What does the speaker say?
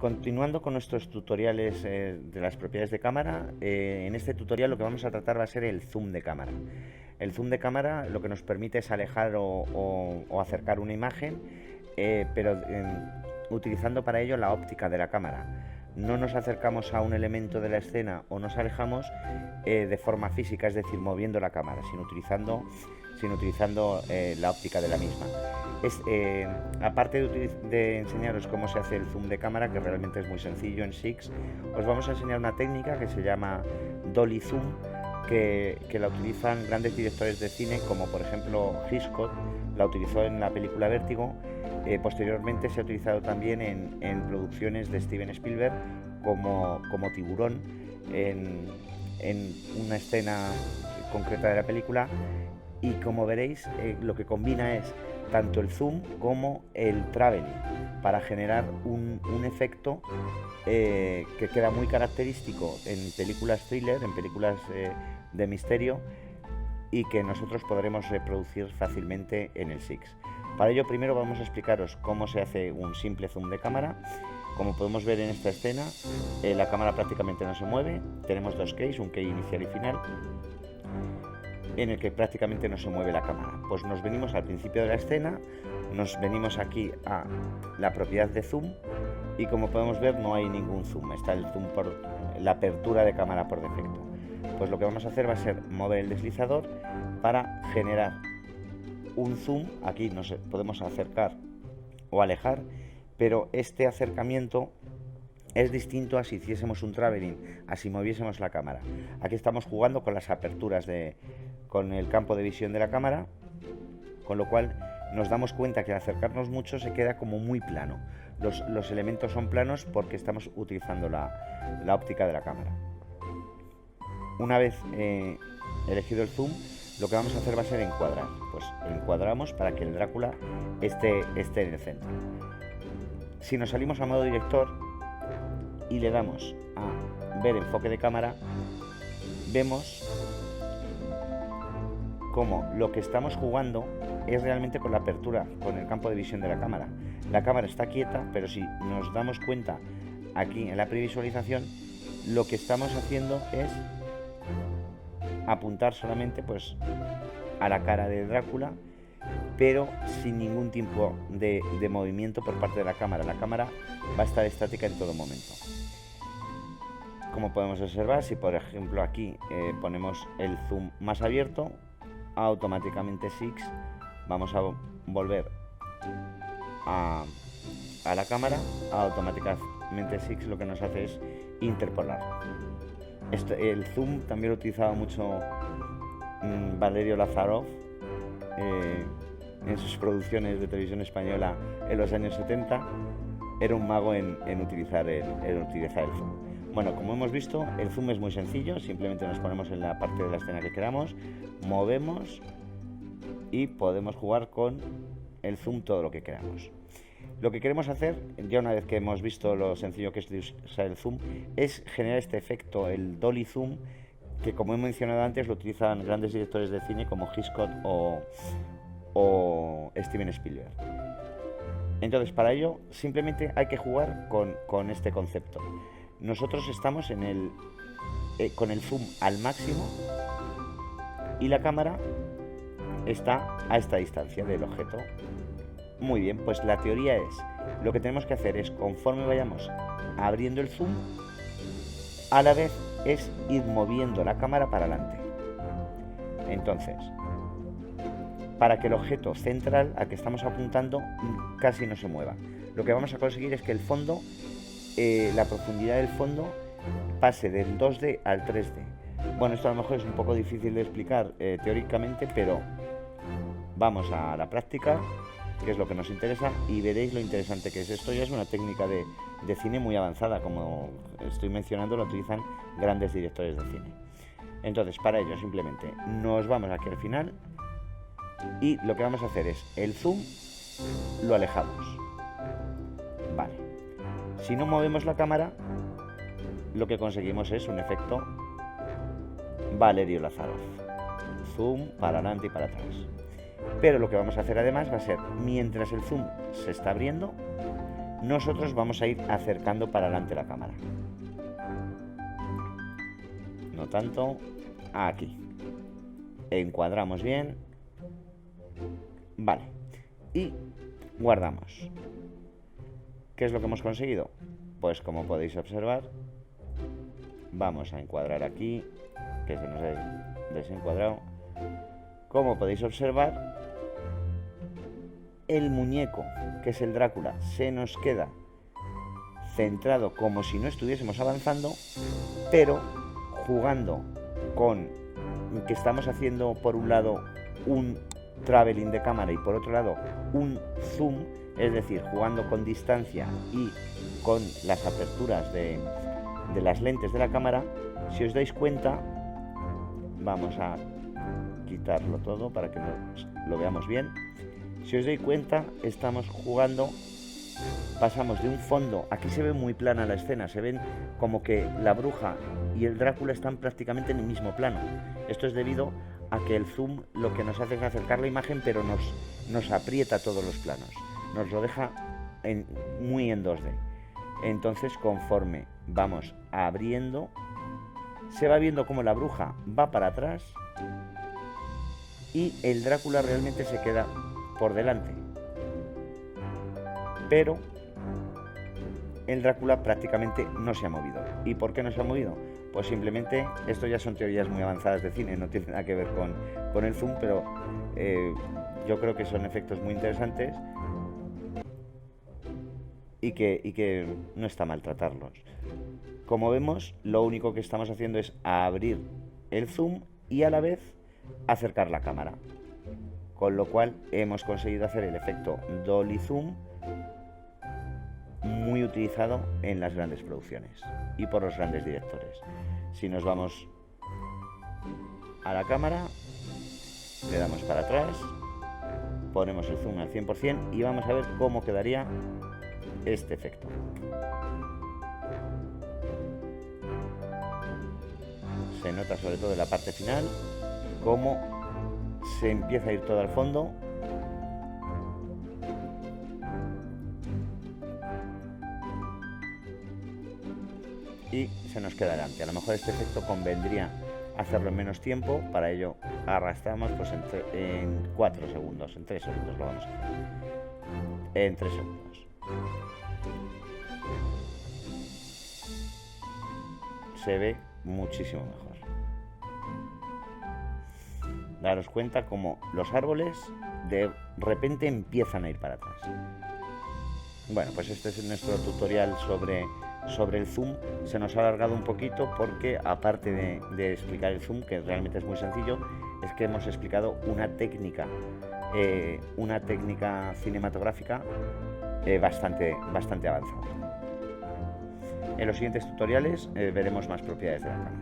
Continuando con nuestros tutoriales de las propiedades de cámara, en este tutorial lo que vamos a tratar va a ser el zoom de cámara. El zoom de cámara lo que nos permite es alejar o acercar una imagen, pero utilizando para ello la óptica de la cámara. No nos acercamos a un elemento de la escena o nos alejamos de forma física, es decir, moviendo la cámara, sino utilizando la óptica de la misma. Aparte de enseñaros cómo se hace el zoom de cámara, que realmente es muy sencillo en Six, os vamos a enseñar una técnica que se llama Dolly Zoom, que la utilizan grandes directores de cine, como por ejemplo Hitchcock la utilizó en la película Vértigo. Posteriormente se ha utilizado también en producciones de Steven Spielberg, como Tiburón, en una escena concreta de la película. Y como veréis, lo que combina es tanto el zoom como el traveling para generar un efecto que queda muy característico en películas thriller, en películas de misterio, y que nosotros podremos reproducir fácilmente en el Six. Para ello, primero vamos a explicaros cómo se hace un simple zoom de cámara. Como podemos ver en esta escena, la cámara prácticamente no se mueve. Tenemos dos keys, un key inicial y final, en el que prácticamente no se mueve la cámara. Pues nos venimos al principio de la escena, nos venimos aquí a la propiedad de zoom y como podemos ver no hay ningún zoom, está el zoom por la apertura de cámara por defecto. Pues lo que vamos a hacer va a ser mover el deslizador para generar un zoom. Aquí nos podemos acercar o alejar, pero este acercamiento es distinto a si hiciésemos un traveling, a si moviésemos la cámara. Aquí estamos jugando con las aperturas con el campo de visión de la cámara, con lo cual nos damos cuenta que al acercarnos mucho se queda como muy plano. Los elementos son planos porque estamos utilizando la óptica de la cámara. Una vez elegido el zoom, lo que vamos a hacer va a ser encuadrar. Pues encuadramos para que el Drácula esté en el centro. Si nos salimos a modo director y le damos a ver enfoque de cámara, vemos como lo que estamos jugando es realmente con la apertura, con el campo de visión de la cámara. La cámara está quieta, pero si nos damos cuenta aquí en la previsualización, lo que estamos haciendo es apuntar solamente pues a la cara de Drácula, pero sin ningún tipo de movimiento por parte de la cámara. La cámara va a estar estática en todo momento. Como podemos observar, si por ejemplo aquí ponemos el zoom más abierto, automáticamente Six vamos a volver a la cámara. Automáticamente Six lo que nos hace es interpolar. El zoom también lo utilizaba mucho Valerio Lazarov en sus producciones de televisión española en los años 70. Era un mago en utilizar el zoom. Bueno, como hemos visto, el zoom es muy sencillo, simplemente nos ponemos en la parte de la escena que queramos, movemos y podemos jugar con el zoom todo lo que queramos. Lo que queremos hacer, ya una vez que hemos visto lo sencillo que es usar el zoom, es generar este efecto, el Dolly Zoom, que como he mencionado antes lo utilizan grandes directores de cine como Hitchcock o Steven Spielberg. Entonces, para ello simplemente hay que jugar con este concepto. Nosotros estamos con el zoom al máximo y la cámara está a esta distancia del objeto. Muy bien, pues la teoría es, lo que tenemos que hacer es, conforme vayamos abriendo el zoom, a la vez es ir moviendo la cámara para adelante. Entonces, para que el objeto central al que estamos apuntando casi no se mueva, lo que vamos a conseguir es que el fondo, la profundidad del fondo pase del 2D al 3D. Bueno, esto a lo mejor es un poco difícil de explicar teóricamente, pero vamos a la práctica, que es lo que nos interesa, y veréis lo interesante que es. Esto ya es una técnica de cine muy avanzada, como estoy mencionando, lo utilizan grandes directores de cine. Entonces, para ello simplemente nos vamos aquí al final y lo que vamos a hacer es el zoom lo alejamos. Vale. Si no movemos la cámara, lo que conseguimos es un efecto Valerio Lazarov. Zoom para adelante y para atrás. Pero lo que vamos a hacer además va a ser, mientras el zoom se está abriendo, nosotros vamos a ir acercando para adelante la cámara. No tanto, aquí. Encuadramos bien. Vale. Y guardamos. ¿Qué es lo que hemos conseguido? Pues como podéis observar, vamos a encuadrar aquí, que se nos ha desencuadrado. Como podéis observar, el muñeco, que es el Drácula, se nos queda centrado como si no estuviésemos avanzando, pero jugando con que estamos haciendo por un lado un traveling de cámara y por otro lado un zoom, es decir, jugando con distancia y con las aperturas de las lentes de la cámara. Si os dais cuenta, vamos a quitarlo todo para que lo veamos bien. Si os dais cuenta, estamos jugando, pasamos de un fondo, aquí se ve muy plana la escena, se ven como que la bruja y el Drácula están prácticamente en el mismo plano. Esto es debido a que el zoom lo que nos hace es acercar la imagen, pero nos aprieta todos los planos, nos lo deja muy en 2D. Entonces, conforme vamos abriendo, se va viendo como la bruja va para atrás y el Drácula realmente se queda por delante. Pero el Drácula prácticamente no se ha movido. ¿Y por qué no se ha movido? Pues simplemente, esto ya son teorías muy avanzadas de cine, no tiene nada que ver con el zoom, pero yo creo que son efectos muy interesantes y que no está mal tratarlos. Como vemos, lo único que estamos haciendo es abrir el zoom y a la vez acercar la cámara, con lo cual hemos conseguido hacer el efecto dolly zoom, muy utilizado en las grandes producciones y por los grandes directores. Si nos vamos a la cámara, le damos para atrás, ponemos el zoom al 100% y vamos a ver cómo quedaría este efecto. Se nota sobre todo en la parte final cómo se empieza a ir todo al fondo. Y se nos queda delante. A lo mejor este efecto convendría hacerlo en menos tiempo. Para ello arrastramos pues en 4 segundos, en 3 segundos lo vamos a hacer. En 3 segundos. Se ve muchísimo mejor. Daros cuenta como los árboles de repente empiezan a ir para atrás. Bueno, pues este es nuestro tutorial sobre el zoom. Se nos ha alargado un poquito porque, aparte de explicar el zoom, que realmente es muy sencillo, es que hemos explicado una técnica cinematográfica bastante avanzada. En los siguientes tutoriales veremos más propiedades de la cámara.